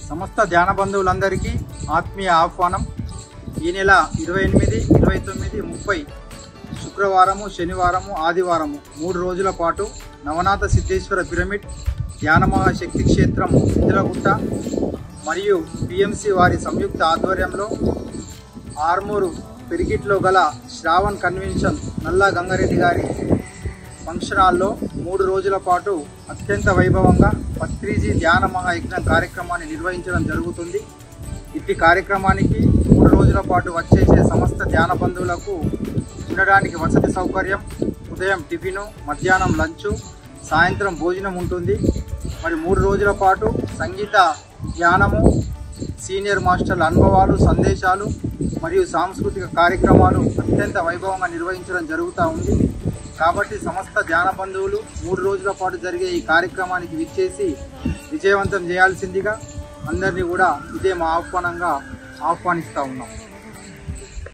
సమస్త ధ్యాన బంధువులందరికీ ఆత్మీయ ఆహ్వానం. ఈ నెల 28, 29, 30 శుక్రవారము, శనివారము, ఆదివారము 3 రోజుల పాటు నవనాథ సిద్ధేశ్వర పిరమిడ్, ధ్యాన మహాశక్తి క్షేత్రం ఇంద్రగుట్ట మరియు పిఎంసి వారి సంయుక్త ఆధ్వర్యంలో ఆర్మూరు పెరిగిట్లో గల శ్రావణ్ కన్వెన్షన్ నల్లా గంగారెడ్డి గారి ఫంక్షన్ హాల్లో 3 రోజుల పాటు అత్యంత వైభవంగా పత్రిజీ ధ్యాన మహాయజ్ఞం కార్యక్రమాన్ని నిర్వహించడం జరుగుతుంది. ఇట్టి కార్యక్రమానికి 3 రోజుల పాటు వచ్చేసే సమస్త ధ్యాన బంధువులకు ఉండడానికి వసతి సౌకర్యం, ఉదయం టిఫిను, మధ్యాహ్నం లంచు, సాయంత్రం భోజనం ఉంటుంది. మరి 3 రోజుల పాటు సంగీత ధ్యానము, సీనియర్ మాస్టర్ల అనుభవాలు, సందేశాలు మరియు సాంస్కృతిక కార్యక్రమాలు అత్యంత వైభవంగా నిర్వహించడం జరుగుతూ ఉంది. కాబట్టి సమస్త ధ్యాన బంధువులు 3 రోజుల పాటు జరిగే ఈ కార్యక్రమానికి విచ్చేసి విజయవంతం చేయాల్సిందిగా అందరినీ కూడా ఇదే మా ఆహ్వానంగా ఆహ్వానిస్తూ ఉన్నాం.